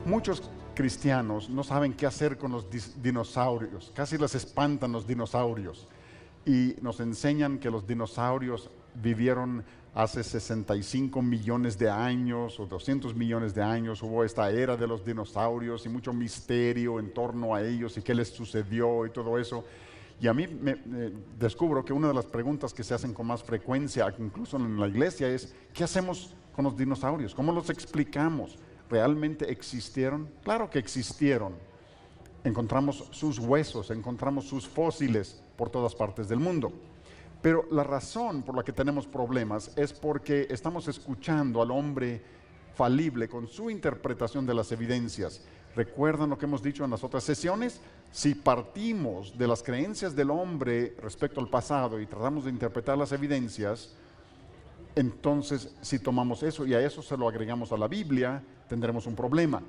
Muchos cristianos no saben qué hacer con los dinosaurios, casi les espantan los dinosaurios y nos enseñan que los dinosaurios vivieron hace 65 millones de años o 200 millones de años, hubo esta era de los dinosaurios y mucho misterio en torno a ellos y qué les sucedió y todo eso. Y a mí descubro que una de las preguntas que se hacen con más frecuencia, incluso en la iglesia, es ¿qué hacemos con los dinosaurios? ¿Cómo los explicamos? ¿Realmente existieron? Claro que existieron. Encontramos sus huesos, encontramos sus fósiles por todas partes del mundo. Pero la razón por la que tenemos problemas es porque estamos escuchando al hombre falible con su interpretación de las evidencias. ¿Recuerdan lo que hemos dicho en las otras sesiones? Si partimos de las creencias del hombre respecto al pasado y tratamos de interpretar las evidencias, entonces si tomamos eso y a eso se lo agregamos a la Biblia, tendremos un problema.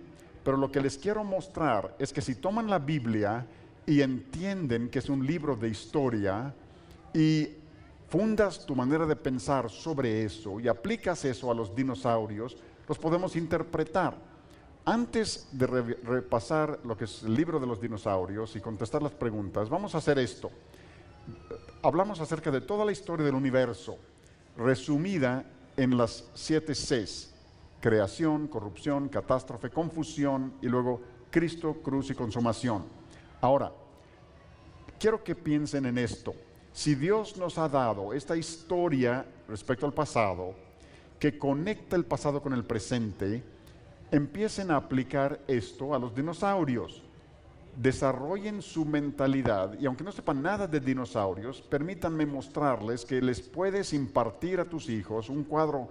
Pero lo que les quiero mostrar es que si toman la Biblia y entienden que es un libro de historia y fundas tu manera de pensar sobre eso y aplicas eso a los dinosaurios, los podemos interpretar. Antes de repasar lo que es el libro de los dinosaurios y contestar las preguntas, vamos a hacer esto. Hablamos acerca de toda la historia del universo, resumida en las 7 Cs: creación, corrupción, catástrofe, confusión y luego Cristo, cruz y consumación. Ahora, quiero que piensen en esto. Si Dios nos ha dado esta historia respecto al pasado, que conecta el pasado con el presente, empiecen a aplicar esto a los dinosaurios. Desarrollen su mentalidad y aunque no sepan nada de dinosaurios, permítanme mostrarles que les puedes impartir a tus hijos un cuadro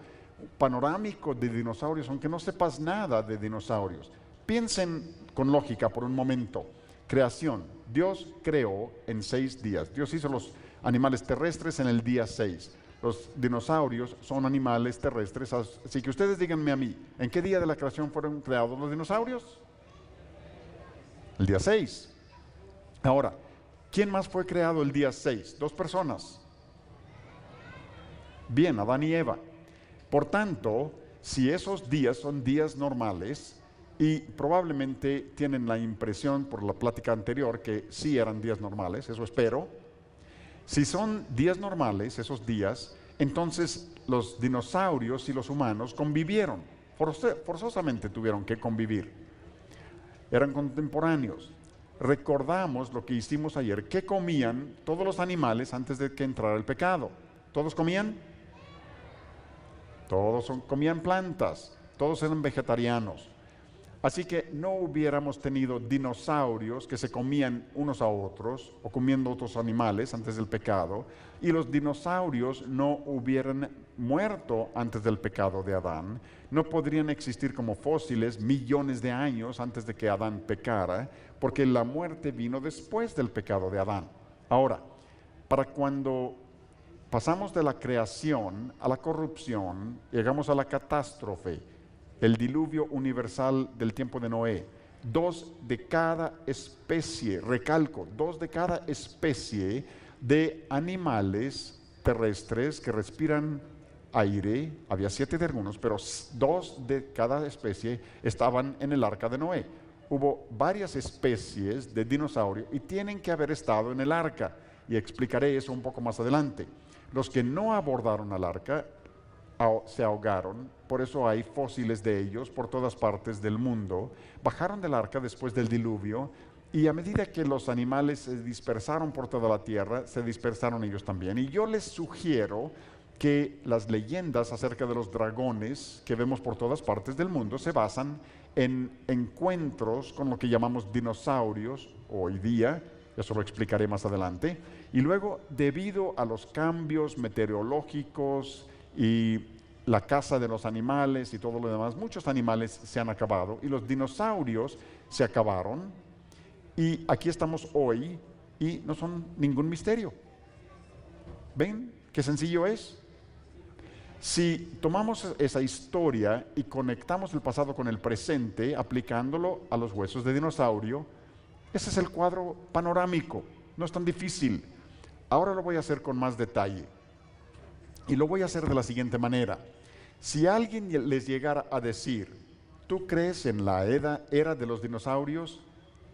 panorámico de dinosaurios, aunque no sepas nada de dinosaurios. Piensen con lógica por un momento. Creación. Dios creó en 6 días. Dios hizo los animales terrestres en el día 6. Los dinosaurios son animales terrestres, así que ustedes díganme a mí, ¿en qué día de la creación fueron creados los dinosaurios? El día 6. Ahora, ¿quién más fue creado el día 6? 2 personas. Bien, Adán y Eva. Por tanto, si esos días son días normales, y probablemente tienen la impresión por la plática anterior que sí eran días normales, eso espero. Si son días normales, esos días, entonces los dinosaurios y los humanos convivieron, forzosamente tuvieron que convivir. Eran contemporáneos. Recordamos lo que hicimos ayer. ¿Qué comían todos los animales antes de que entrara el pecado? ¿Todos comían? Todos comían plantas, todos eran vegetarianos. Así que no hubiéramos tenido dinosaurios que se comían unos a otros o comiendo otros animales antes del pecado, y los dinosaurios no hubieran muerto antes del pecado de Adán, no podrían existir como fósiles millones de años antes de que Adán pecara, porque la muerte vino después del pecado de Adán. Ahora, para cuando pasamos de la creación a la corrupción, llegamos a la catástrofe, el diluvio universal del tiempo de Noé. 2 de cada especie, recalco, 2 de cada especie de animales terrestres que respiran aire, había 7 de algunos, pero 2 de cada especie estaban en el arca de Noé. Hubo varias especies de dinosaurio y tienen que haber estado en el arca, y explicaré eso un poco más adelante. Los que no abordaron al arca se ahogaron, por eso hay fósiles de ellos por todas partes del mundo. Bajaron del arca después del diluvio y a medida que los animales se dispersaron por toda la tierra, se dispersaron ellos también. Y yo les sugiero que las leyendas acerca de los dragones que vemos por todas partes del mundo se basan en encuentros con lo que llamamos dinosaurios hoy día. Eso lo explicaré más adelante. Y luego, debido a los cambios meteorológicos y la caza de los animales y todo lo demás, muchos animales se han acabado y los dinosaurios se acabaron. Y aquí estamos hoy y no son ningún misterio. ¿Ven qué sencillo es? Si tomamos esa historia y conectamos el pasado con el presente, aplicándolo a los huesos de dinosaurio, ese es el cuadro panorámico. No es tan difícil. Ahora lo voy a hacer con más detalle. Y lo voy a hacer de la siguiente manera. Si alguien les llegara a decir, ¿tú crees en la era de los dinosaurios?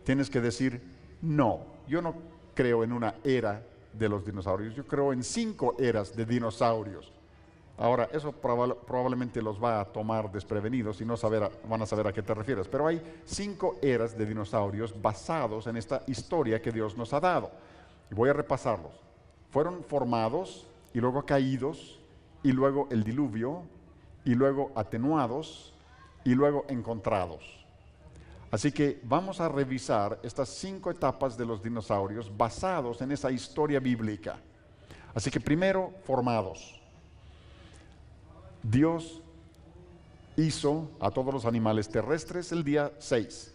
Tienes que decir, no, yo no creo en una era de los dinosaurios, yo creo en 5 eras de dinosaurios. Ahora, eso probablemente los va a tomar desprevenidos y no van a saber a qué te refieres, pero hay 5 eras de dinosaurios basados en esta historia que Dios nos ha dado. Y voy a repasarlos. Fueron formados y luego caídos, y luego el diluvio, y luego atenuados, y luego encontrados. Así que vamos a revisar estas 5 etapas de los dinosaurios basados en esa historia bíblica. Así que primero, formados. Dios hizo a todos los animales terrestres el día 6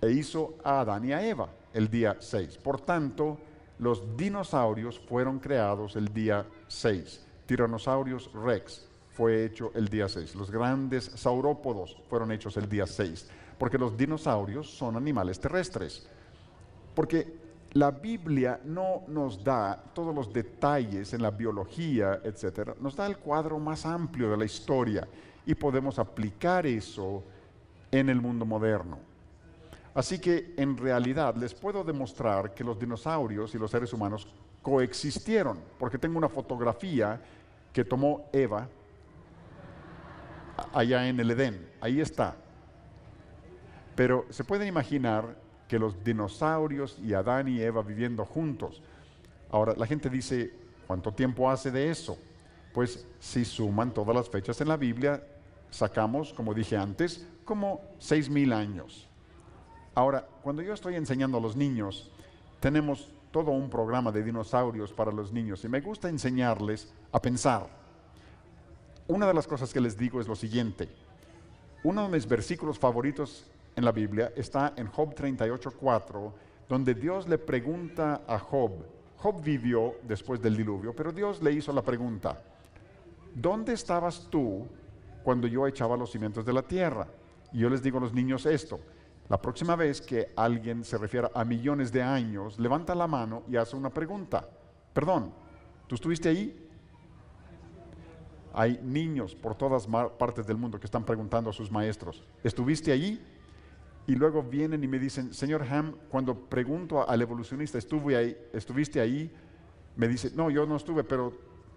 e hizo a Adán y a Eva el día 6. Por tanto, los dinosaurios fueron creados el día 6. Tyrannosaurus Rex fue hecho el día 6. Los grandes saurópodos fueron hechos el día 6. Porque los dinosaurios son animales terrestres. Porque la Biblia no nos da todos los detalles en la biología, etcétera. Nos da el cuadro más amplio de la historia y podemos aplicar eso en el mundo moderno. Así que en realidad les puedo demostrar que los dinosaurios y los seres humanos coexistieron, porque tengo una fotografía que tomó Eva allá en el Edén. Ahí está. Pero se pueden imaginar que los dinosaurios y Adán y Eva viviendo juntos. Ahora, la gente dice, ¿cuánto tiempo hace de eso? Pues si suman todas las fechas en la Biblia, sacamos, como dije antes, como 6,000 años. Ahora, cuando yo estoy enseñando a los niños, tenemos todo un programa de dinosaurios para los niños y me gusta enseñarles a pensar. Una de las cosas que les digo es lo siguiente. Uno de mis versículos favoritos en la Biblia está en Job 38:4, donde Dios le pregunta a Job. Job vivió después del diluvio, pero Dios le hizo la pregunta: ¿dónde estabas tú cuando yo echaba los cimientos de la tierra? Y yo les digo a los niños esto: la próxima vez que alguien se refiera a millones de años, levanta la mano y hace una pregunta. Perdón, ¿tú estuviste ahí? Hay niños por todas partes del mundo que están preguntando a sus maestros: ¿estuviste allí? Y luego vienen y me dicen: señor Ham, cuando pregunto al evolucionista, ¿estuviste ahí? Me dice: no, yo no estuve, pero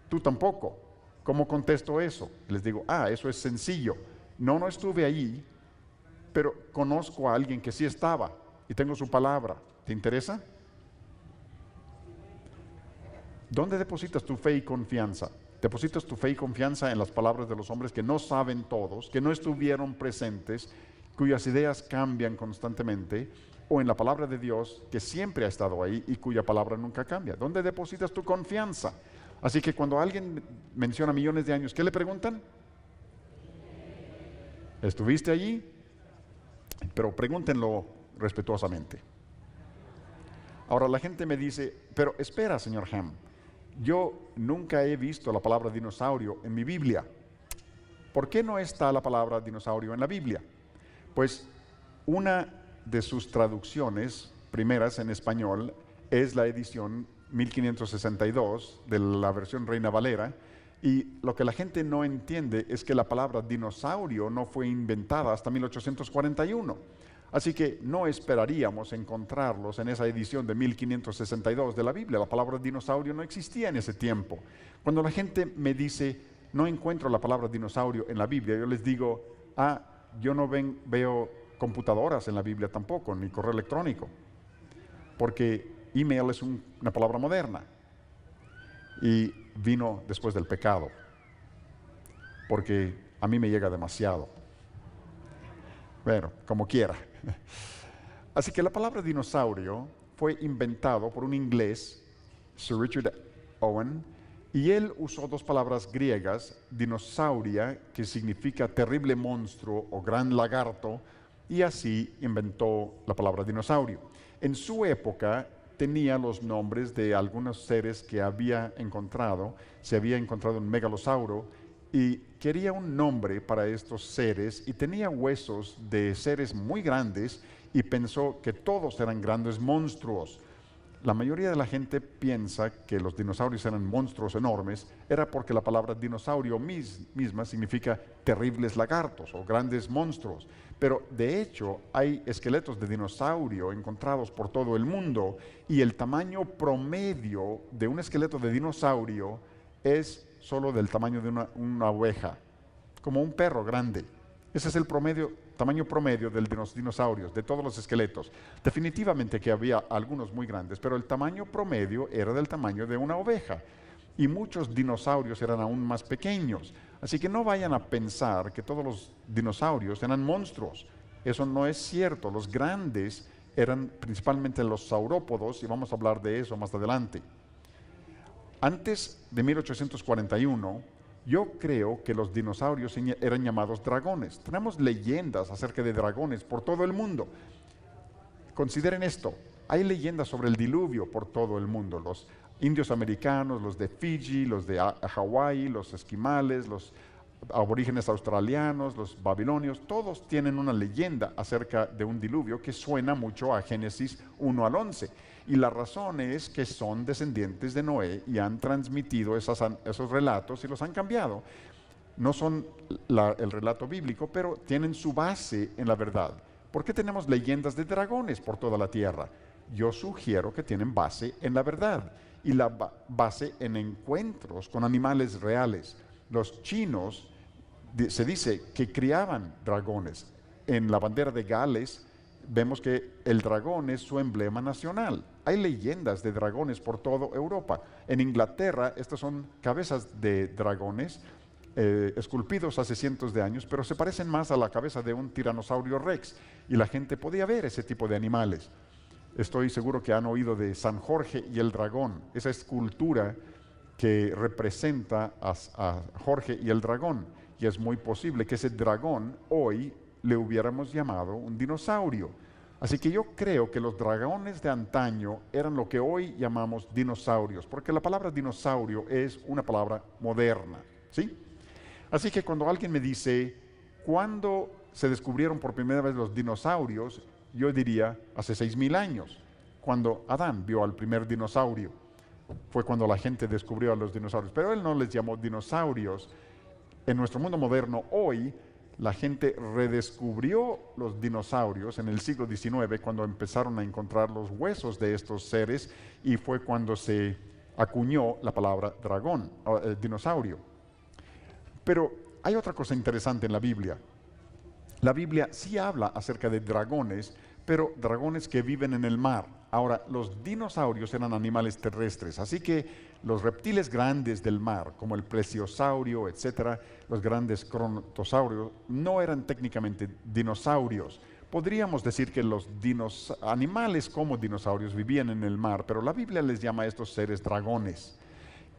tú tampoco. ¿Cómo contesto eso? Les digo: eso es sencillo. No estuve allí, pero conozco a alguien que sí estaba y tengo su palabra. ¿Te interesa? ¿Dónde depositas tu fe y confianza? ¿Depositas tu fe y confianza en las palabras de los hombres que no saben todos, que no estuvieron presentes, cuyas ideas cambian constantemente, o en la palabra de Dios, que siempre ha estado ahí y cuya palabra nunca cambia? ¿Dónde depositas tu confianza? Así que cuando alguien menciona millones de años, ¿qué le preguntan? ¿Estuviste allí? Pero pregúntenlo respetuosamente. Ahora la gente me dice: pero espera, señor Ham, yo nunca he visto la palabra dinosaurio en mi Biblia. ¿Por qué no está la palabra dinosaurio en la Biblia? Pues una de sus traducciones primeras en español es la edición 1562 de la versión Reina Valera, y lo que la gente no entiende es que la palabra dinosaurio no fue inventada hasta 1841. Así que no esperaríamos encontrarlos en esa edición de 1562 de la Biblia. La palabra dinosaurio no existía en ese tiempo. Cuando la gente me dice: no encuentro la palabra dinosaurio en la Biblia, yo les digo: yo no veo computadoras en la Biblia tampoco, ni correo electrónico, porque email es una palabra moderna y vino después del pecado, porque a mí me llega demasiado. Bueno, como quiera. Así que la palabra dinosaurio fue inventado por un inglés, Sir Richard Owen, y él usó 2 palabras griegas: dinosauria, que significa terrible monstruo o gran lagarto, y así inventó la palabra dinosaurio. En su época tenía los nombres de algunos seres que había encontrado. Se había encontrado un megalosauro y quería un nombre para estos seres, y tenía huesos de seres muy grandes y pensó que todos eran grandes monstruos. la mayoría de la gente piensa que los dinosaurios eran monstruos enormes, era porque la palabra dinosaurio misma significa terribles lagartos o grandes monstruos. Pero de hecho hay esqueletos de dinosaurio encontrados por todo el mundo y el tamaño promedio de un esqueleto de dinosaurio es solo del tamaño de una oveja, como un perro grande. Ese es el tamaño promedio de los dinosaurios, de todos los esqueletos. Definitivamente que había algunos muy grandes, pero el tamaño promedio era del tamaño de una oveja. Y muchos dinosaurios eran aún más pequeños. Así que no vayan a pensar que todos los dinosaurios eran monstruos. Eso no es cierto. Los grandes eran principalmente los saurópodos, y vamos a hablar de eso más adelante. Antes de 1841, yo creo que los dinosaurios eran llamados dragones. Tenemos leyendas acerca de dragones por todo el mundo. Consideren esto, hay leyendas sobre el diluvio por todo el mundo. Los indios americanos, los de Fiji, los de Hawái, los esquimales, los aborígenes australianos, los babilonios, todos tienen una leyenda acerca de un diluvio que suena mucho a Génesis 1 al 11. Y la razón es que son descendientes de Noé y han transmitido esos relatos y los han cambiado. No son el relato bíblico, pero tienen su base en la verdad. ¿Por qué tenemos leyendas de dragones por toda la tierra? Yo sugiero que tienen base en la verdad y la base en encuentros con animales reales. Los chinos, se dice que criaban dragones. En la bandera de Gales vemos que el dragón es su emblema nacional. Hay leyendas de dragones por toda Europa. En Inglaterra, estas son cabezas de dragones esculpidos hace cientos de años, pero se parecen más a la cabeza de un tiranosaurio rex, y la gente podía ver ese tipo de animales. Estoy seguro que han oído de San Jorge y el dragón, esa escultura que representa a Jorge y el dragón, y es muy posible que ese dragón hoy le hubiéramos llamado un dinosaurio. Así que yo creo que los dragones de antaño eran lo que hoy llamamos dinosaurios, porque la palabra dinosaurio es una palabra moderna, ¿sí? Así que cuando alguien me dice, ¿cuándo se descubrieron por primera vez los dinosaurios? Yo diría, hace 6.000 años, cuando Adán vio al primer dinosaurio. Fue cuando la gente descubrió a los dinosaurios, pero él no les llamó dinosaurios. En nuestro mundo moderno hoy, la gente redescubrió los dinosaurios en el siglo XIX, cuando empezaron a encontrar los huesos de estos seres, y fue cuando se acuñó la palabra dragón, dinosaurio. Pero hay otra cosa interesante en la Biblia. La Biblia sí habla acerca de dragones, pero dragones que viven en el mar. Ahora, los dinosaurios eran animales terrestres, así que los reptiles grandes del mar, como el plesiosaurio, etcétera, los grandes crontosaurios, no eran técnicamente dinosaurios. Podríamos decir que los animales como dinosaurios vivían en el mar, pero la Biblia les llama a estos seres dragones.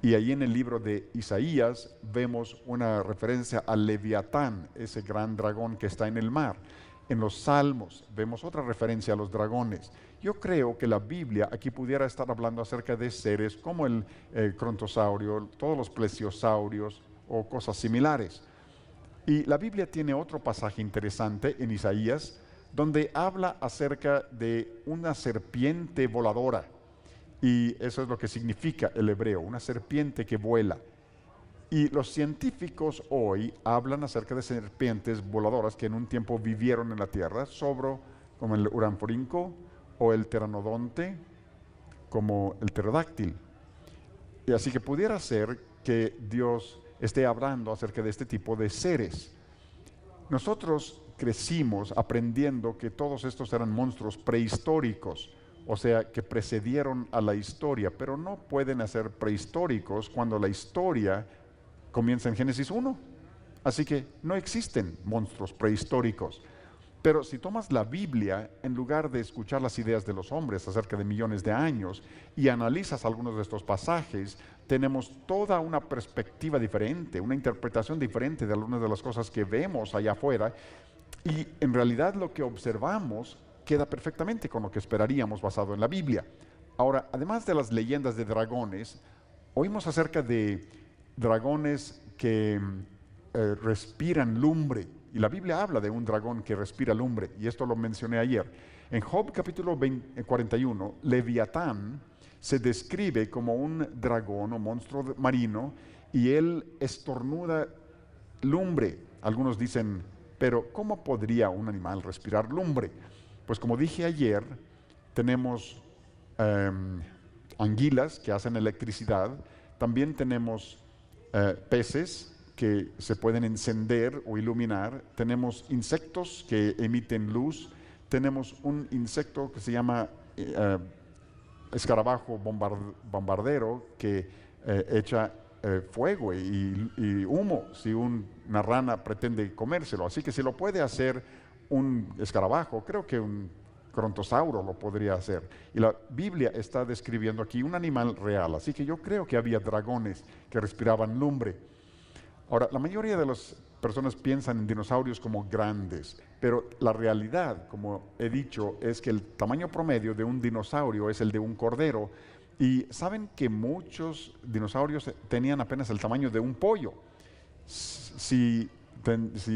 Y ahí en el libro de Isaías vemos una referencia al Leviatán, ese gran dragón que está en el mar. En los Salmos vemos otra referencia a los dragones. Yo creo que la Biblia aquí pudiera estar hablando acerca de seres como el crontosaurio, todos los plesiosaurios o cosas similares. Y la Biblia tiene otro pasaje interesante en Isaías, donde habla acerca de una serpiente voladora. Y eso es lo que significa el hebreo, una serpiente que vuela. Y los científicos hoy hablan acerca de serpientes voladoras que en un tiempo vivieron en la tierra, como el uranforinco o el pteranodonte, como el pterodáctil. Y así que pudiera ser que Dios esté hablando acerca de este tipo de seres. Nosotros crecimos aprendiendo que todos estos eran monstruos prehistóricos, o sea, que precedieron a la historia, pero no pueden ser prehistóricos cuando la historia comienza en Génesis 1. Así que no existen monstruos prehistóricos. Pero si tomas la Biblia, en lugar de escuchar las ideas de los hombres acerca de millones de años, y analizas algunos de estos pasajes, tenemos toda una perspectiva diferente, una interpretación diferente de algunas de las cosas que vemos allá afuera, y en realidad lo que observamos queda perfectamente con lo que esperaríamos basado en la Biblia. Ahora, además de las leyendas de dragones, oímos acerca de dragones que respiran lumbre, y la Biblia habla de un dragón que respira lumbre, y esto lo mencioné ayer. En Job capítulo 41, Leviatán se describe como un dragón o monstruo marino y él estornuda lumbre. Algunos dicen, pero ¿cómo podría un animal respirar lumbre? Pues como dije ayer, tenemos anguilas que hacen electricidad, también tenemos peces que se pueden encender o iluminar, tenemos insectos que emiten luz, tenemos un insecto que se llama escarabajo bombardero que echa fuego y humo si una rana pretende comérselo. Así que si lo puede hacer un escarabajo, creo que un Crontosauro lo podría hacer. Y la Biblia está describiendo aquí un animal real, así que yo creo que había dragones que respiraban lumbre. Ahora, la mayoría de las personas piensan en dinosaurios como grandes, pero la realidad, como he dicho, es que el tamaño promedio de un dinosaurio es el de un cordero. Y saben que muchos dinosaurios tenían apenas el tamaño de un pollo. Si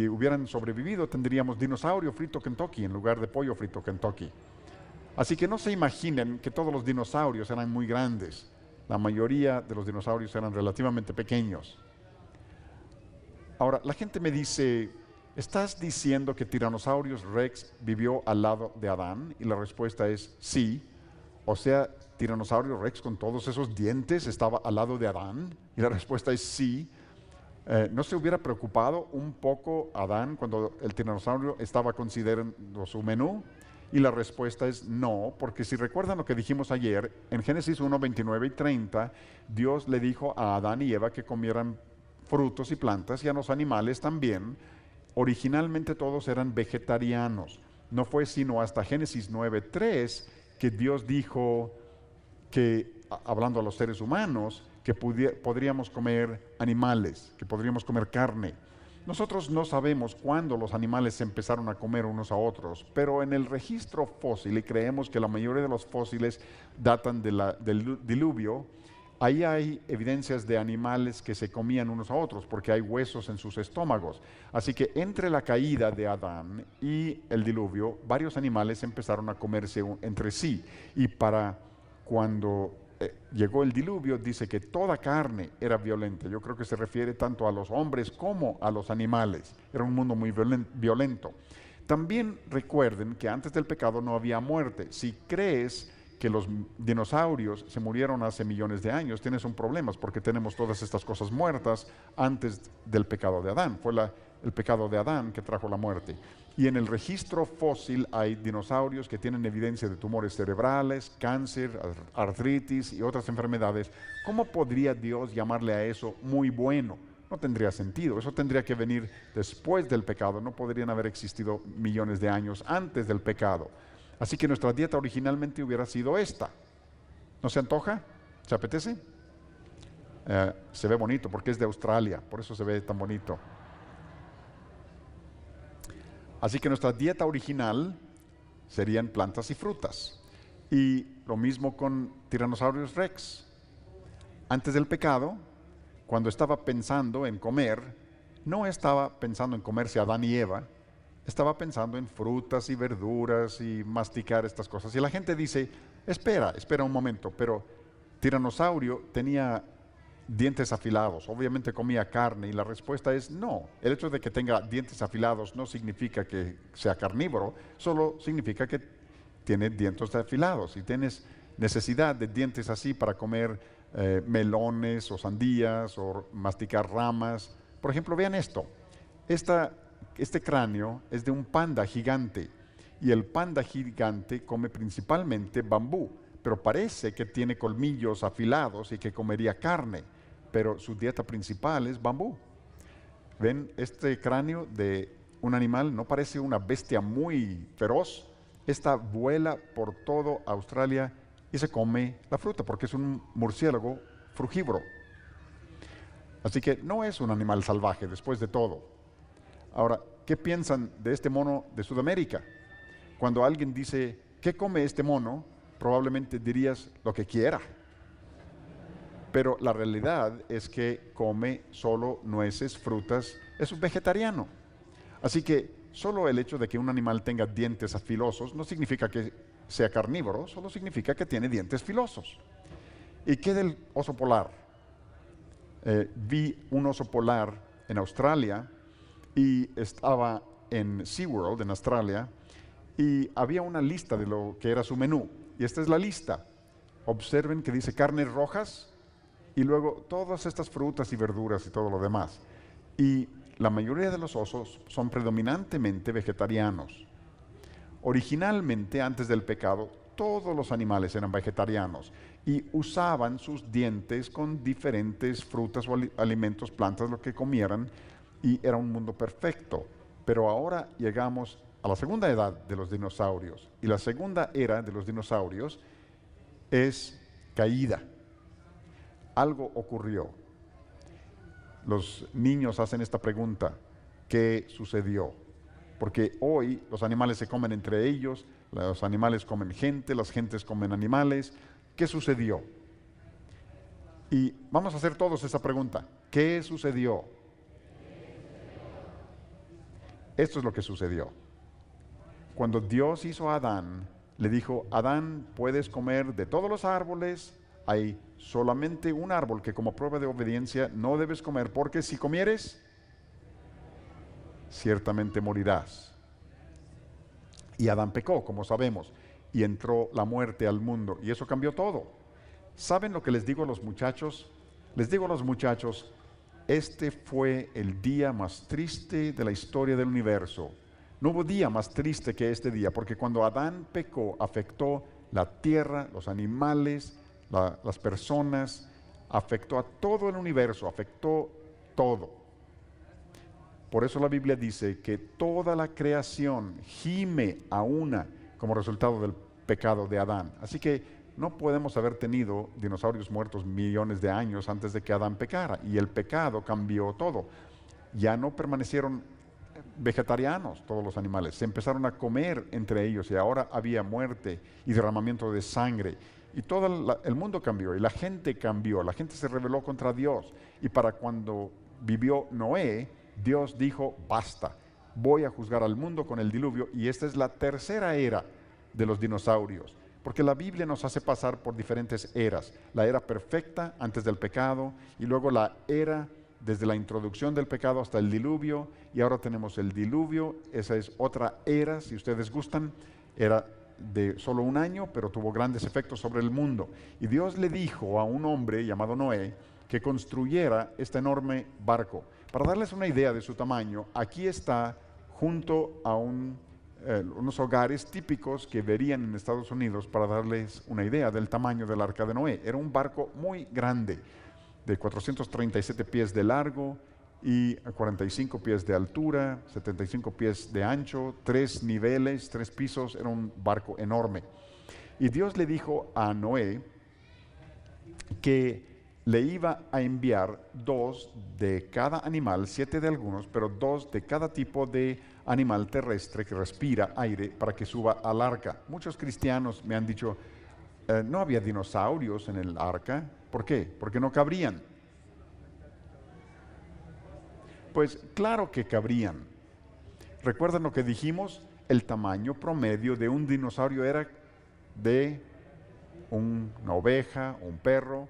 hubieran sobrevivido, tendríamos dinosaurio frito Kentucky en lugar de pollo frito Kentucky. Así que no se imaginen que todos los dinosaurios eran muy grandes. La mayoría de los dinosaurios eran relativamente pequeños. Ahora, la gente me dice, ¿estás diciendo que Tyrannosaurus Rex vivió al lado de Adán? Y la respuesta es sí. O sea, Tyrannosaurus Rex con todos esos dientes estaba al lado de Adán. Y la respuesta es sí. ¿No se hubiera preocupado un poco Adán cuando el tiranosaurio estaba considerando su menú? Y la respuesta es no, porque si recuerdan lo que dijimos ayer, en Génesis 1, 29 y 30, Dios le dijo a Adán y Eva que comieran frutos y plantas y a los animales también. Originalmente todos eran vegetarianos. No fue sino hasta Génesis 9:3 que Dios dijo que, hablando a los seres humanos, que podríamos comer animales, que podríamos comer carne. Nosotros no sabemos cuándo los animales se empezaron a comer unos a otros, pero en el registro fósil, y creemos que la mayoría de los fósiles datan del diluvio, ahí hay evidencias de animales que se comían unos a otros, porque hay huesos en sus estómagos. Así que entre la caída de Adán y el diluvio, varios animales empezaron a comerse entre sí. Y para cuando llegó el diluvio, dice que toda carne era violenta. Yo creo que se refiere tanto a los hombres como a los animales. Era un mundo muy violento. También recuerden que antes del pecado no había muerte. Si crees que los dinosaurios se murieron hace millones de años, tienes un problema, porque tenemos todas estas cosas muertas antes del pecado de Adán. Fue el pecado de Adán que trajo la muerte. Y en el registro fósil hay dinosaurios que tienen evidencia de tumores cerebrales, cáncer, artritis y otras enfermedades. ¿Cómo podría Dios llamarle a eso muy bueno? No tendría sentido. Eso tendría que venir después del pecado. No podrían haber existido millones de años antes del pecado. Así que nuestra dieta originalmente hubiera sido esta. ¿No se antoja? ¿Se apetece? Se ve bonito porque es de Australia, por eso se ve tan bonito. Así que nuestra dieta original serían plantas y frutas. Y lo mismo con Tyrannosaurus Rex. Antes del pecado, cuando estaba pensando en comer, no estaba pensando en comerse a Adán y Eva, estaba pensando en frutas y verduras y masticar estas cosas. Y la gente dice, espera un momento, pero tiranosaurio tenía dientes afilados, obviamente comía carne, y la respuesta es no. El hecho de que tenga dientes afilados no significa que sea carnívoro, solo significa que tiene dientes afilados. Y tienes necesidad de dientes así para comer melones o sandías o masticar ramas. Por ejemplo, vean esto. Este cráneo es de un panda gigante, y el panda gigante come principalmente bambú, pero parece que tiene colmillos afilados y que comería carne, pero su dieta principal es bambú. ¿Ven? Este cráneo de un animal no parece una bestia muy feroz. Esta vuela por todo Australia y se come la fruta porque es un murciélago frugívoro. Así que no es un animal salvaje después de todo. Ahora, ¿qué piensan de este mono de Sudamérica? Cuando alguien dice, ¿qué come este mono?, probablemente dirías lo que quiera. Pero la realidad es que come solo nueces, frutas, es un vegetariano. Así que solo el hecho de que un animal tenga dientes afilosos no significa que sea carnívoro, solo significa que tiene dientes filosos. ¿Y qué del oso polar? Vi un oso polar en Australia y estaba en SeaWorld, en Australia, y había una lista de lo que era su menú. Y esta es la lista. Observen que dice carnes rojas y luego todas estas frutas y verduras y todo lo demás. Y la mayoría de los osos son predominantemente vegetarianos. Originalmente, antes del pecado, todos los animales eran vegetarianos y usaban sus dientes con diferentes frutas o alimentos, plantas, lo que comieran, y era un mundo perfecto. Pero ahora llegamos a la segunda edad de los dinosaurios, y la segunda era de los dinosaurios es caída. Algo ocurrió. Los niños hacen esta pregunta: ¿qué sucedió? Porque hoy los animales se comen entre ellos, los animales comen gente, las gentes comen animales. ¿Qué sucedió? Y vamos a hacer todos esa pregunta. ¿Qué sucedió? Esto es lo que sucedió. Cuando Dios hizo a Adán, le dijo: Adán, puedes comer de todos los árboles, hay solamente un árbol que como prueba de obediencia no debes comer, porque si comieres, ciertamente morirás. Y Adán pecó, como sabemos, y entró la muerte al mundo, y eso cambió todo. ¿Saben lo que les digo a los muchachos? Les digo a los muchachos: este fue el día más triste de la historia del universo. No hubo día más triste que este día, porque cuando Adán pecó, afectó la tierra, los animales, las personas, afectó a todo el universo, afectó todo. Por eso la Biblia dice que toda la creación gime a una como resultado del pecado de Adán. Así que no podemos haber tenido dinosaurios muertos millones de años antes de que Adán pecara, y el pecado cambió todo. Ya no permanecieron vegetarianos todos los animales, se empezaron a comer entre ellos, y ahora había muerte y derramamiento de sangre, y todo el mundo cambió, y la gente cambió, la gente se rebeló contra Dios. Y para cuando vivió Noé, Dios dijo: basta, voy a juzgar al mundo con el diluvio. Y esta es la tercera era de los dinosaurios, porque la Biblia nos hace pasar por diferentes eras: la era perfecta antes del pecado, y luego la era desde la introducción del pecado hasta el diluvio, y ahora tenemos el diluvio. Esa es otra era, si ustedes gustan, era de solo un año, pero tuvo grandes efectos sobre el mundo. Y Dios le dijo a un hombre llamado Noé que construyera este enorme barco. Para darles una idea de su tamaño, aquí está junto a unos hogares típicos que verían en Estados Unidos, para darles una idea del tamaño del Arca de Noé. Era un barco muy grande, de 437 pies de largo y 45 pies de altura, 75 pies de ancho, 3 niveles, 3 pisos. Era un barco enorme. Y Dios le dijo a Noé que le iba a enviar 2 de cada animal, 7 de algunos, pero 2 de cada tipo de animal terrestre que respira aire, para que suba al arca. Muchos cristianos me han dicho: no había dinosaurios en el arca. ¿Por qué? Porque no cabrían. Pues claro que cabrían. ¿Recuerdan lo que dijimos? El tamaño promedio de un dinosaurio era de una oveja o un perro.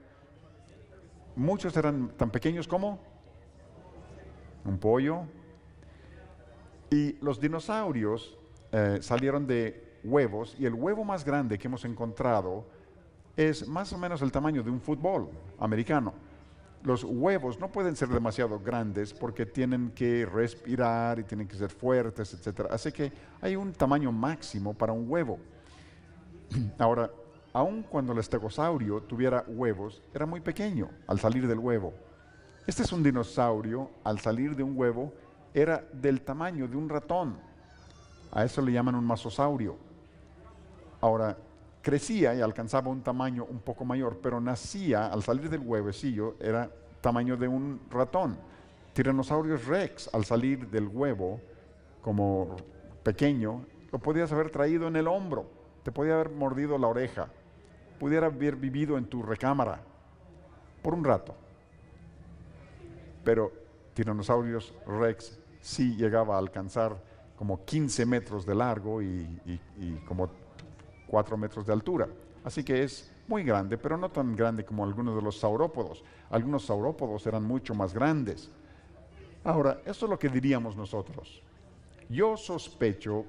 Muchos eran tan pequeños como un pollo. Y los dinosaurios salieron de huevos, y el huevo más grande que hemos encontrado es más o menos el tamaño de un fútbol americano. Los huevos no pueden ser demasiado grandes porque tienen que respirar y tienen que ser fuertes, etc. Así que hay un tamaño máximo para un huevo. Ahora, aun cuando el estegosaurio tuviera huevos, era muy pequeño al salir del huevo. Este es un dinosaurio, al salir de un huevo, era del tamaño de un ratón. A eso le llaman un masosaurio. Ahora, crecía y alcanzaba un tamaño un poco mayor, pero nacía, al salir del huevecillo, era tamaño de un ratón. Tyrannosaurus Rex, al salir del huevo, como pequeño, lo podías haber traído en el hombro, te podía haber mordido la oreja, pudiera haber vivido en tu recámara por un rato. Pero Tyrannosaurus Rex sí llegaba a alcanzar como 15 metros de largo y como 4 metros de altura. Así que es muy grande, pero no tan grande como algunos de los saurópodos. Algunos saurópodos eran mucho más grandes. Ahora, esto es lo que diríamos nosotros. Yo sospecho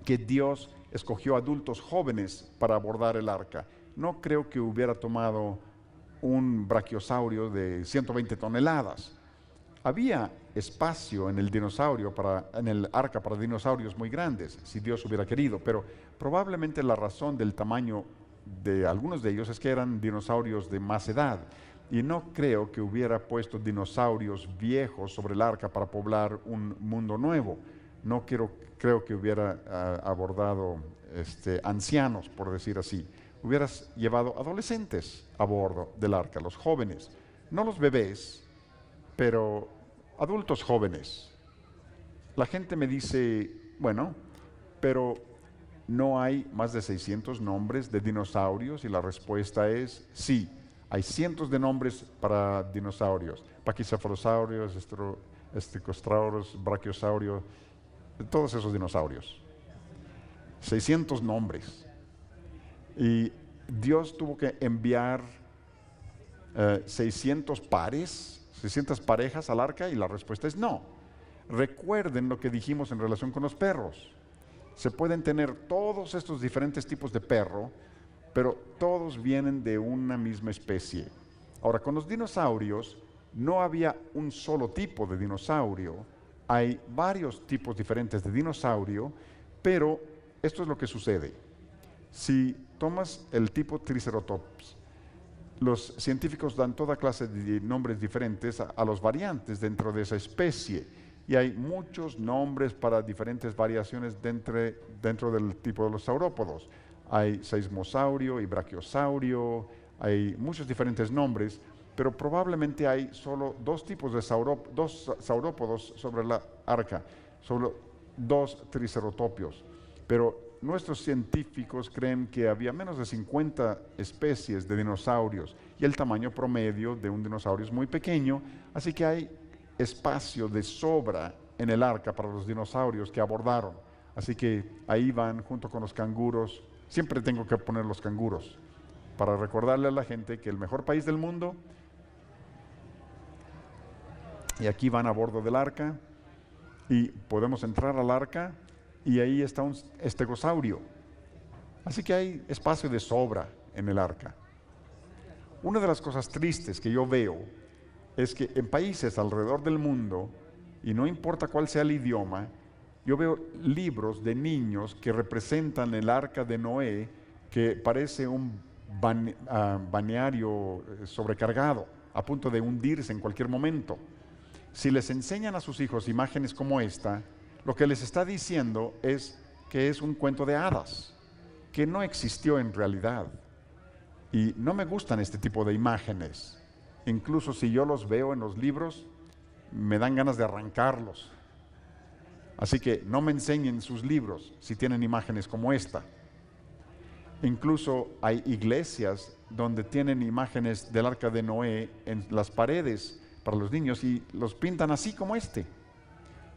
que Dios escogió adultos jóvenes para abordar el arca. No creo que hubiera tomado un brachiosaurio de 120 toneladas. Había espacio en el en el arca para dinosaurios muy grandes, si Dios hubiera querido, pero probablemente la razón del tamaño de algunos de ellos es que eran dinosaurios de más edad. Y no creo que hubiera puesto dinosaurios viejos sobre el arca para poblar un mundo nuevo. No creo que hubiera abordado ancianos, por decir así. Hubieras llevado adolescentes a bordo del arca, los jóvenes, no los bebés, pero adultos jóvenes. La gente me dice, bueno, pero no hay más de 600 nombres de dinosaurios, y la respuesta es sí. Hay cientos de nombres para dinosaurios: paquicefalosaurios, estegosaurus, brachiosaurios, todos esos dinosaurios. 600 nombres. Y Dios tuvo que enviar 600 parejas al arca, y la respuesta es no. Recuerden lo que dijimos en relación con los perros. Se pueden tener todos estos diferentes tipos de perro, pero todos vienen de una misma especie. Ahora, con los dinosaurios no había un solo tipo de dinosaurio. Hay varios tipos diferentes de dinosaurio, pero esto es lo que sucede. Si tomas el tipo Triceratops, los científicos dan toda clase de nombres diferentes a los variantes dentro de esa especie, y hay muchos nombres para diferentes variaciones dentro del tipo de los saurópodos. Hay seismosaurio y brachiosaurio, hay muchos diferentes nombres, pero probablemente hay solo dos tipos de saurópodos sobre la arca, solo 2 triceratopios. Pero nuestros científicos creen que había menos de 50 especies de dinosaurios, y el tamaño promedio de un dinosaurio es muy pequeño, así que hay espacio de sobra en el arca para los dinosaurios que abordaron. Así que ahí van junto con los canguros. Siempre tengo que poner los canguros para recordarle a la gente que el mejor país del mundo, y aquí van a bordo del arca, y podemos entrar al arca, y ahí está un estegosaurio. Así que hay espacio de sobra en el arca. Una de las cosas tristes que yo veo es que en países alrededor del mundo, y no importa cuál sea el idioma, yo veo libros de niños que representan el arca de Noé, que parece un balneario sobrecargado, a punto de hundirse en cualquier momento. Si les enseñan a sus hijos imágenes como esta, lo que les está diciendo es que es un cuento de hadas, que no existió en realidad. Y no me gustan este tipo de imágenes. Incluso si yo los veo en los libros, me dan ganas de arrancarlos. Así que no me enseñen sus libros si tienen imágenes como esta. Incluso hay iglesias donde tienen imágenes del arca de Noé en las paredes para los niños, y los pintan así como este.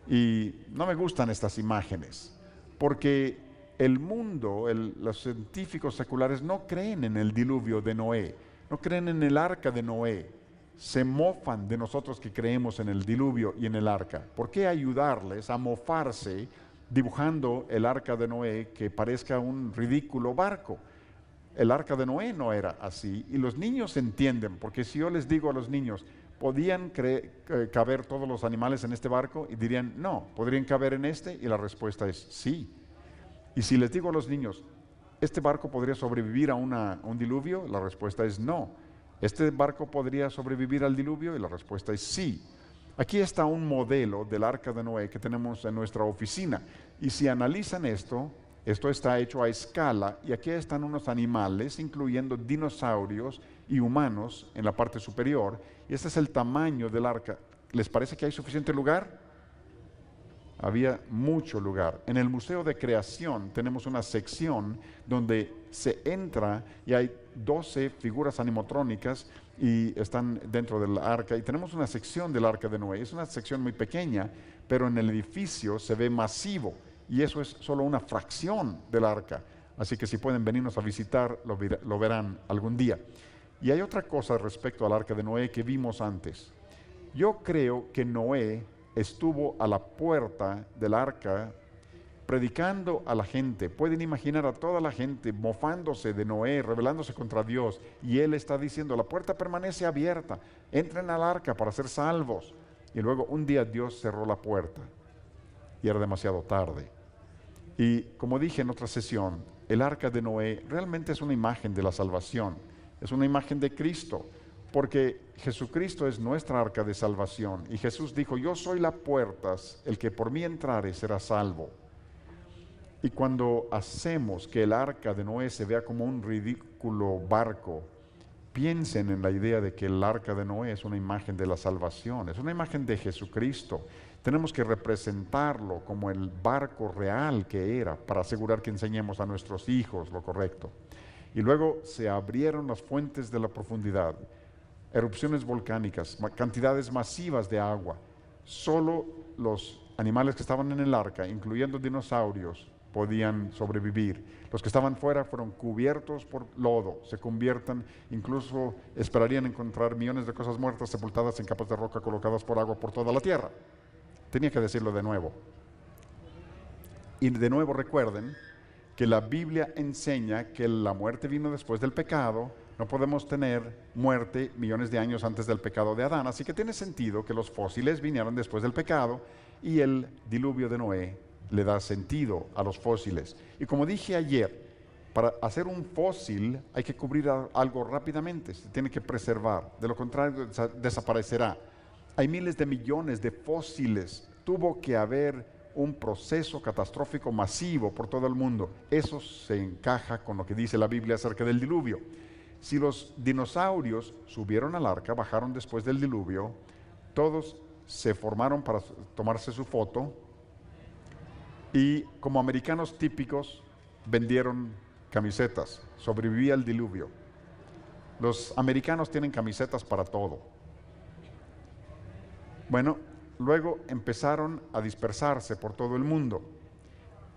Y no me gustan estas imágenes, porque el mundo, los científicos seculares no creen en el diluvio de Noé, no creen en el arca de Noé. Se mofan de nosotros que creemos en el diluvio y en el arca. ¿Por qué ayudarles a mofarse dibujando el arca de Noé que parezca un ridículo barco? El arca de Noé no era así, y los niños entienden, porque si yo les digo a los niños, ¿podían caber todos los animales en este barco? Y dirían, no, ¿podrían caber en este? Y la respuesta es sí. Y si les digo a los niños, ¿este barco podría sobrevivir a un diluvio? La respuesta es no. ¿Este barco podría sobrevivir al diluvio? Y la respuesta es sí. Aquí está un modelo del arca de Noé que tenemos en nuestra oficina. Y si analizan esto está hecho a escala, y aquí están unos animales, incluyendo dinosaurios y humanos en la parte superior. Y este es el tamaño del arca. ¿Les parece que hay suficiente lugar? Había mucho lugar. En el Museo de Creación tenemos una sección donde se entra y hay 12 figuras animatrónicas y están dentro del arca, y tenemos una sección del arca de Noé. Es una sección muy pequeña, pero en el edificio se ve masivo, y eso es solo una fracción del arca. Así que si pueden venirnos a visitar, lo verán algún día. Y hay otra cosa respecto al arca de Noé que vimos antes. Yo creo que Noé estuvo a la puerta del arca predicando a la gente. Pueden imaginar a toda la gente mofándose de Noé, rebelándose contra Dios. Y él está diciendo, la puerta permanece abierta, entren al arca para ser salvos. Y luego un día Dios cerró la puerta y era demasiado tarde. Y como dije en otra sesión, el arca de Noé realmente es una imagen de la salvación, es una imagen de Cristo, porque Jesucristo es nuestra arca de salvación. Y Jesús dijo, yo soy la puerta, el que por mí entrare será salvo. Y cuando hacemos que el arca de Noé se vea como un ridículo barco, piensen en la idea de que el arca de Noé es una imagen de la salvación, es una imagen de Jesucristo. Tenemos que representarlo como el barco real que era para asegurar que enseñemos a nuestros hijos lo correcto. Y luego se abrieron las fuentes de la profundidad, erupciones volcánicas, cantidades masivas de agua. Solo los animales que estaban en el arca, incluyendo dinosaurios, podían sobrevivir. Los que estaban fuera fueron cubiertos por lodo, se conviertan, incluso esperarían encontrar millones de cosas muertas sepultadas en capas de roca colocadas por agua por toda la tierra. Tenía que decirlo de nuevo. Y de nuevo recuerden que la Biblia enseña que la muerte vino después del pecado. No podemos tener muerte millones de años antes del pecado de Adán, así que tiene sentido que los fósiles vinieron después del pecado y el diluvio de Noé le da sentido a los fósiles. Y como dije ayer, para hacer un fósil hay que cubrir algo rápidamente, se tiene que preservar, de lo contrario desaparecerá. Hay miles de millones de fósiles, tuvo que haber un proceso catastrófico masivo por todo el mundo. Eso se encaja con lo que dice la Biblia acerca del diluvio. Si los dinosaurios subieron al arca, bajaron después del diluvio, todos se formaron para tomarse su foto y como americanos típicos vendieron camisetas, sobrevivía el diluvio. Los americanos tienen camisetas para todo. Bueno, luego empezaron a dispersarse por todo el mundo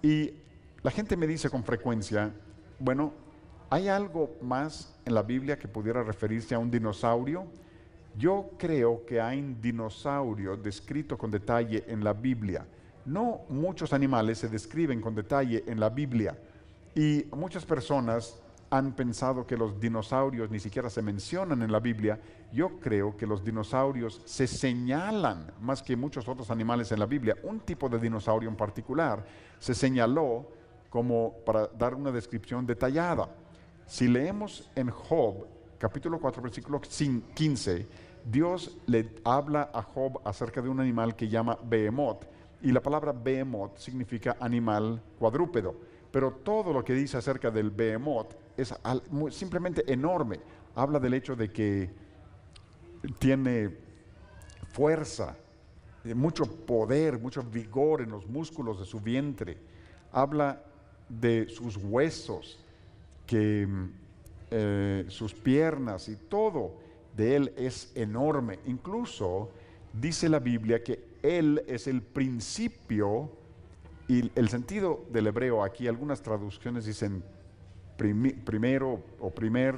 y la gente me dice con frecuencia, bueno, ¿hay algo más en la Biblia que pudiera referirse a un dinosaurio? Yo creo que hay un dinosaurio descrito con detalle en la Biblia. No muchos animales se describen con detalle en la Biblia y muchas personas han pensado que los dinosaurios ni siquiera se mencionan en la Biblia. Yo creo que los dinosaurios se señalan más que muchos otros animales en la Biblia. Un tipo de dinosaurio en particular se señaló como para dar una descripción detallada. Si leemos en Job, capítulo 4, versículo 15, Dios le habla a Job acerca de un animal que llama Behemoth, y la palabra Behemoth significa animal cuadrúpedo, pero todo lo que dice acerca del Behemoth es simplemente enorme. Habla del hecho de que tiene fuerza, mucho poder, mucho vigor en los músculos de su vientre. Habla de sus huesos, que sus piernas y todo de él es enorme. Incluso dice la Biblia que él es el principio, y el sentido del hebreo aquí, algunas traducciones dicen primero o primer,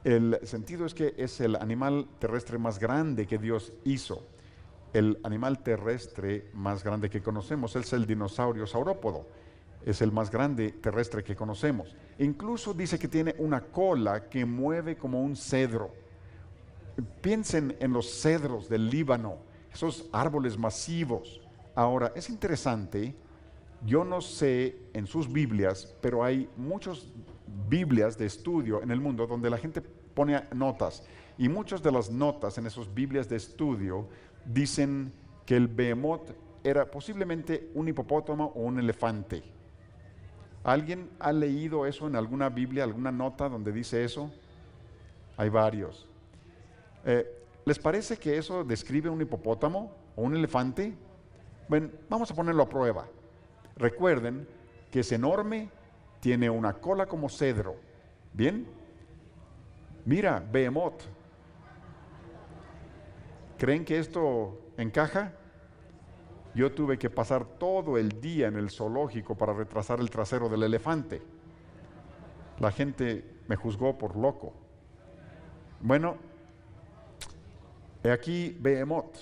el sentido es que es el animal terrestre más grande que Dios hizo. El animal terrestre más grande que conocemos es el dinosaurio saurópodo. Es el más grande terrestre que conocemos. Incluso dice que tiene una cola que mueve como un cedro. Piensen en los cedros del Líbano, esos árboles masivos. Ahora, es interesante, yo no sé en sus Biblias, pero hay muchas Biblias de estudio en el mundo donde la gente pone notas. Y muchas de las notas en esas Biblias de estudio dicen que el Behemoth era posiblemente un hipopótamo o un elefante. ¿Alguien ha leído eso en alguna Biblia, alguna nota donde dice eso? Hay varios. ¿Les parece que eso describe un hipopótamo o un elefante? Bueno, vamos a ponerlo a prueba. Recuerden que es enorme, tiene una cola como cedro. ¿Bien? Mira, Behemoth. ¿Creen que esto encaja? Yo tuve que pasar todo el día en el zoológico para retrasar el trasero del elefante. La gente me juzgó por loco. Bueno, he aquí Behemoth.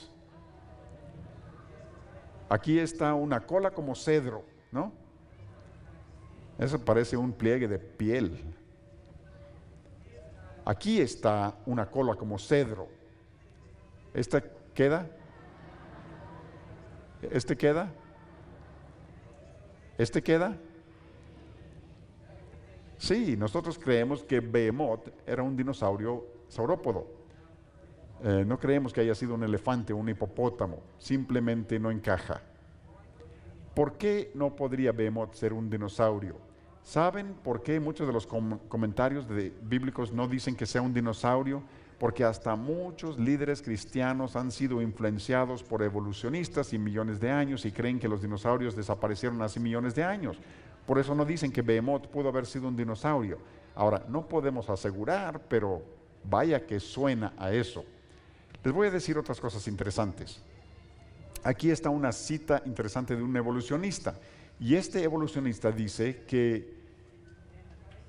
Aquí está una cola como cedro, ¿no? Eso parece un pliegue de piel. Aquí está una cola como cedro. ¿Esta queda? ¿Este queda? ¿Este queda? Sí, nosotros creemos que Behemoth era un dinosaurio saurópodo. No creemos que haya sido un elefante o un hipopótamo. Simplemente no encaja. ¿Por qué no podría Behemoth ser un dinosaurio? ¿Saben por qué muchos de los comentarios bíblicos no dicen que sea un dinosaurio? Porque hasta muchos líderes cristianos han sido influenciados por evolucionistas y millones de años y creen que los dinosaurios desaparecieron hace millones de años. Por eso no dicen que Behemoth pudo haber sido un dinosaurio. Ahora, no podemos asegurar, pero vaya que suena a eso. Les voy a decir otras cosas interesantes. Aquí está una cita interesante de un evolucionista. Y este evolucionista dice que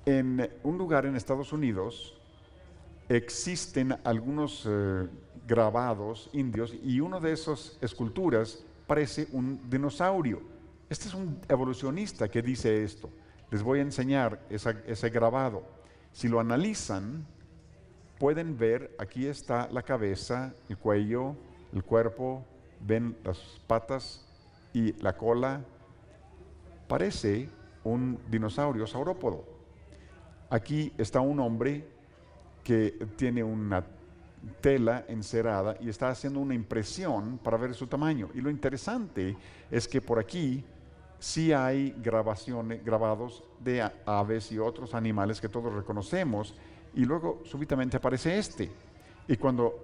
en un lugar en Estados Unidos existen algunos grabados indios y uno de esas esculturas parece un dinosaurio. Este es un evolucionista que dice esto. Les voy a enseñar ese grabado. Si lo analizan, pueden ver, aquí está la cabeza, el cuello, el cuerpo, ven las patas y la cola. Parece un dinosaurio saurópodo. Aquí está un hombre que tiene una tela encerada y está haciendo una impresión para ver su tamaño. Y lo interesante es que por aquí sí hay grabados de aves y otros animales que todos reconocemos, y luego súbitamente aparece este. Y cuando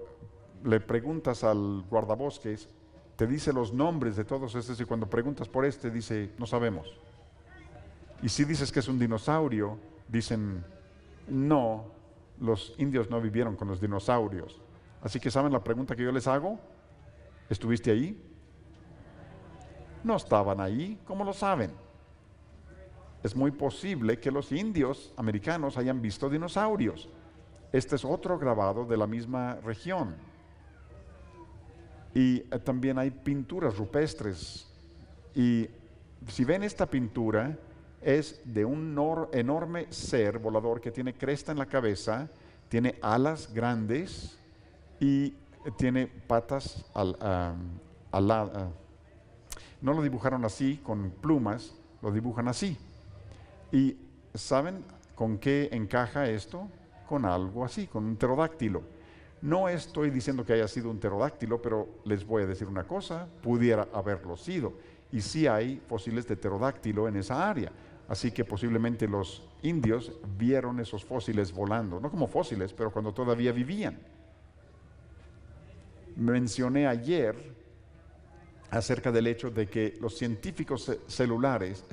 le preguntas al guardabosques, te dice los nombres de todos estos, y cuando preguntas por este, dice, no sabemos. Y si dices que es un dinosaurio, dicen, no, los indios no vivieron con los dinosaurios. Así que, ¿saben la pregunta que yo les hago? ¿Estuviste ahí? No estaban ahí, ¿cómo lo saben? Es muy posible que los indios americanos hayan visto dinosaurios. Este es otro grabado de la misma región. Y también hay pinturas rupestres. Y si ven esta pintura, es de un enorme ser volador que tiene cresta en la cabeza, tiene alas grandes y tiene patas no lo dibujaron así con plumas, lo dibujan así. ¿Y saben con qué encaja esto? Con algo así, con un pterodáctilo. No estoy diciendo que haya sido un pterodáctilo, pero les voy a decir una cosa, pudiera haberlo sido. Y sí hay fósiles de pterodáctilo en esa área. Así que posiblemente los indios vieron esos fósiles volando, no como fósiles, pero cuando todavía vivían. Mencioné ayer acerca del hecho de que los científicos seculares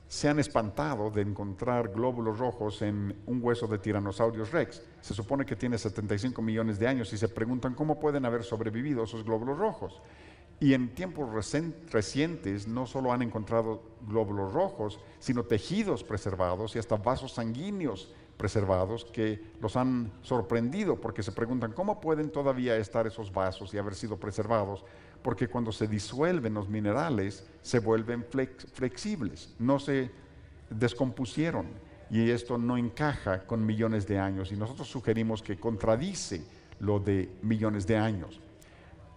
se han espantado de encontrar glóbulos rojos en un hueso de Tyrannosaurus rex. Se supone que tiene 75 millones de años y se preguntan cómo pueden haber sobrevivido esos glóbulos rojos. Y en tiempos recientes no solo han encontrado glóbulos rojos, sino tejidos preservados y hasta vasos sanguíneos preservados que los han sorprendido porque se preguntan cómo pueden todavía estar esos vasos y haber sido preservados, porque cuando se disuelven los minerales se vuelven flexibles, no se descompusieron, y esto no encaja con millones de años, y nosotros sugerimos que contradice lo de millones de años.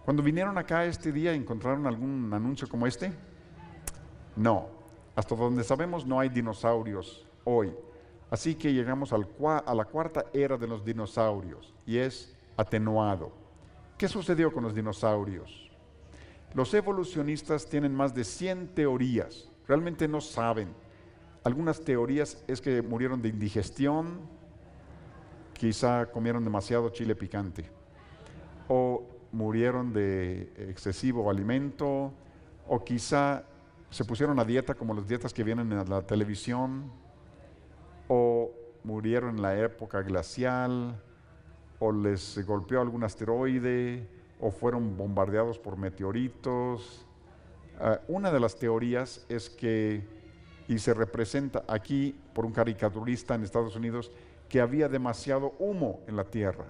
Cuando vinieron acá este día, ¿encontraron algún anuncio como este? No, hasta donde sabemos no hay dinosaurios hoy. Así que llegamos a la cuarta era de los dinosaurios, y es atenuado. ¿Qué sucedió con los dinosaurios? Los evolucionistas tienen más de 100 teorías, realmente no saben. Algunas teorías es que murieron de indigestión, quizá comieron demasiado chile picante, o murieron de excesivo alimento, o quizá se pusieron a dieta como las dietas que vienen en la televisión, o murieron en la época glacial, o les golpeó algún asteroide, o fueron bombardeados por meteoritos. Una de las teorías es que y se representa aquí por un caricaturista en Estados Unidos que había demasiado humo en la Tierra.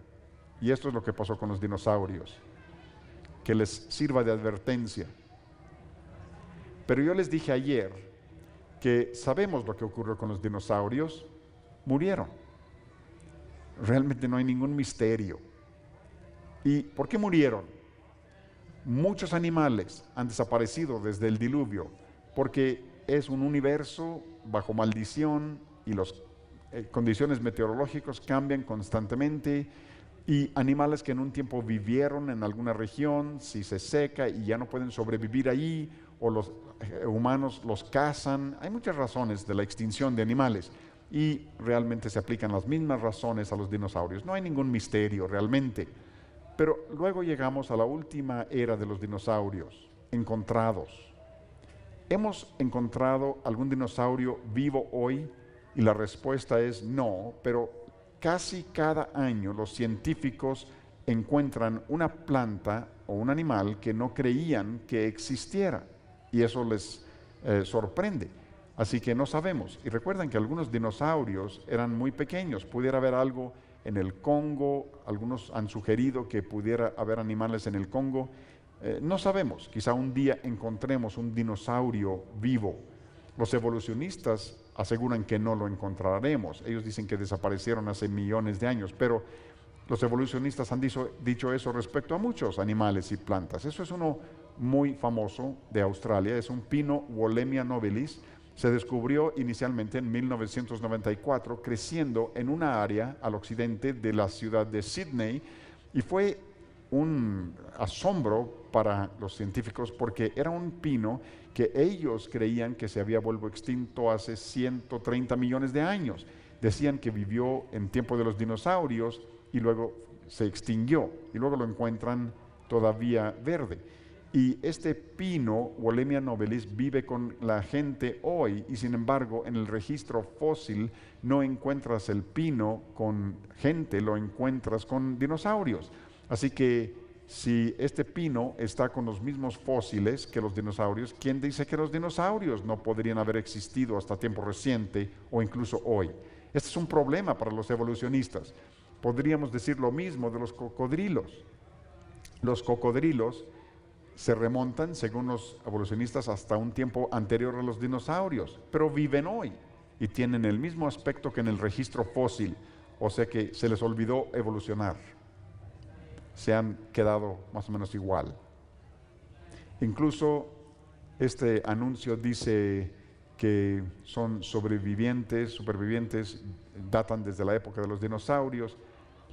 Y esto es lo que pasó con los dinosaurios, que les sirva de advertencia. Pero yo les dije ayer que sabemos lo que ocurrió con los dinosaurios, murieron. Realmente no hay ningún misterio. ¿Y por qué murieron? Muchos animales han desaparecido desde el diluvio, porque es un universo bajo maldición y las condiciones meteorológicas cambian constantemente, y animales que en un tiempo vivieron en alguna región, si se seca y ya no pueden sobrevivir allí, o los humanos los cazan. Hay muchas razones de la extinción de animales y realmente se aplican las mismas razones a los dinosaurios. No hay ningún misterio realmente. Pero luego llegamos a la última era de los dinosaurios, encontrados. ¿Hemos encontrado algún dinosaurio vivo hoy? Y la respuesta es no, pero casi cada año los científicos encuentran una planta o un animal que no creían que existiera, y eso les sorprende. Así que no sabemos. Y recuerden que algunos dinosaurios eran muy pequeños. Pudiera haber algo en el Congo, algunos han sugerido que pudiera haber animales en el Congo. No sabemos, quizá un día encontremos un dinosaurio vivo. Los evolucionistas aseguran que no lo encontraremos. Ellos dicen que desaparecieron hace millones de años, pero los evolucionistas han dicho eso respecto a muchos animales y plantas. Eso es uno muy famoso de Australia, es un pino Wollemia nobilis. Se descubrió inicialmente en 1994, creciendo en una área al occidente de la ciudad de Sydney, y fue un asombro para los científicos porque era un pino que ellos creían que se había vuelto extinto hace 130 millones de años. Decían que vivió en tiempo de los dinosaurios y luego se extinguió, y luego lo encuentran todavía verde. Y este pino, Wollemia nobilis, vive con la gente hoy, y sin embargo en el registro fósil no encuentras el pino con gente, lo encuentras con dinosaurios. Así que si este pino está con los mismos fósiles que los dinosaurios, ¿quién dice que los dinosaurios no podrían haber existido hasta tiempo reciente o incluso hoy? Este es un problema para los evolucionistas. Podríamos decir lo mismo de los cocodrilos. Los cocodrilos se remontan, según los evolucionistas, hasta un tiempo anterior a los dinosaurios, pero viven hoy y tienen el mismo aspecto que en el registro fósil, o sea que se les olvidó evolucionar. Se han quedado más o menos igual. Incluso este anuncio dice que son supervivientes, datan desde la época de los dinosaurios.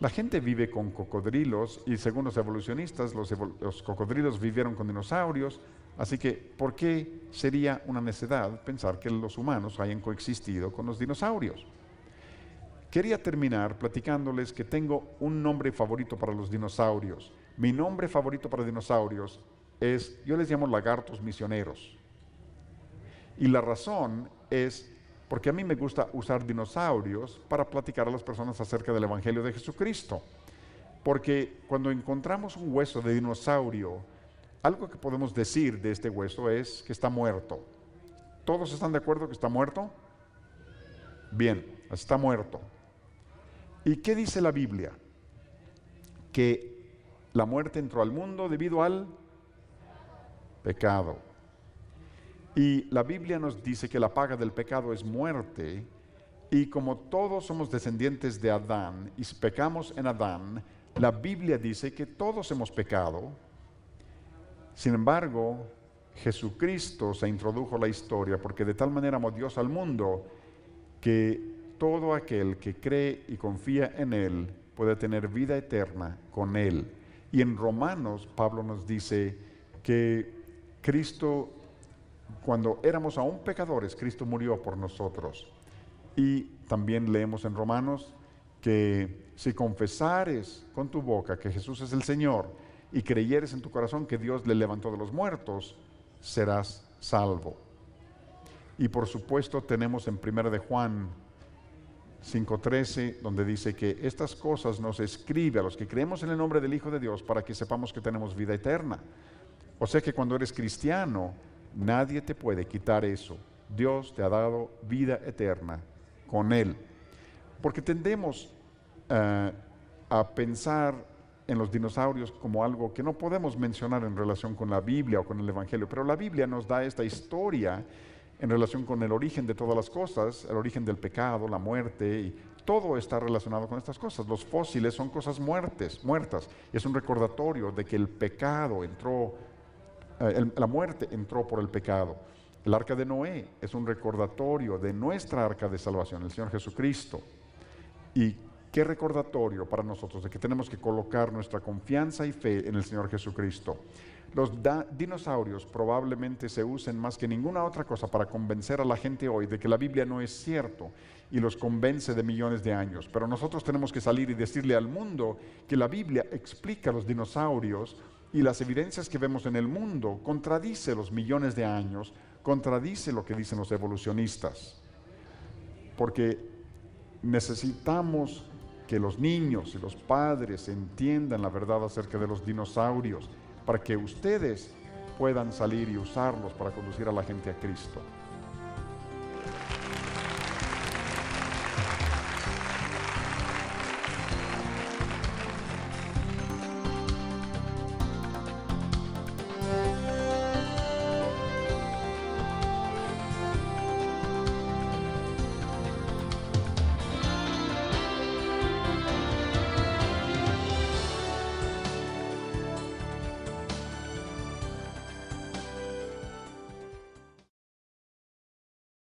La gente vive con cocodrilos y según los evolucionistas, los cocodrilos vivieron con dinosaurios, así que ¿por qué sería una necedad pensar que los humanos hayan coexistido con los dinosaurios? Quería terminar platicándoles que tengo un nombre favorito para los dinosaurios. Mi nombre favorito para dinosaurios es, yo les llamo lagartos misioneros. Y la razón es porque a mí me gusta usar dinosaurios para platicar a las personas acerca del Evangelio de Jesucristo. Porque cuando encontramos un hueso de dinosaurio, algo que podemos decir de este hueso es que está muerto. ¿Todos están de acuerdo que está muerto? Bien, está muerto. ¿Y qué dice la Biblia? Que la muerte entró al mundo debido al pecado. Y la Biblia nos dice que la paga del pecado es muerte, y como todos somos descendientes de Adán y pecamos en Adán, la Biblia dice que todos hemos pecado. Sin embargo, Jesucristo se introdujo a la historia porque de tal manera amó Dios al mundo que todo aquel que cree y confía en Él puede tener vida eterna con Él. Y en Romanos, Pablo nos dice que Cristo, cuando éramos aún pecadores, Cristo murió por nosotros. Y también leemos en Romanos que si confesares con tu boca que Jesús es el Señor y creyeres en tu corazón que Dios le levantó de los muertos, serás salvo. Y por supuesto tenemos en 1 de Juan 5:13, donde dice que estas cosas nos escribe a los que creemos en el nombre del Hijo de Dios para que sepamos que tenemos vida eterna. O sea que cuando eres cristiano, nadie te puede quitar eso. Dios te ha dado vida eterna con Él. Porque tendemos a pensar en los dinosaurios como algo que no podemos mencionar en relación con la Biblia o con el Evangelio, pero la Biblia nos da esta historia en relación con el origen de todas las cosas, el origen del pecado, la muerte, y todo está relacionado con estas cosas. Los fósiles son cosas muertas, y es un recordatorio de que el pecado entró, la muerte entró por el pecado. El arca de Noé es un recordatorio de nuestra arca de salvación, el Señor Jesucristo. Y qué recordatorio para nosotros de que tenemos que colocar nuestra confianza y fe en el Señor Jesucristo. Los dinosaurios probablemente se usen más que ninguna otra cosa para convencer a la gente hoy de que la Biblia no es cierto y los convence de millones de años. Pero nosotros tenemos que salir y decirle al mundo que la Biblia explica los dinosaurios y las evidencias que vemos en el mundo contradice los millones de años, contradice lo que dicen los evolucionistas. Porque necesitamos que los niños y los padres entiendan la verdad acerca de los dinosaurios para que ustedes puedan salir y usarlos para conducir a la gente a Cristo.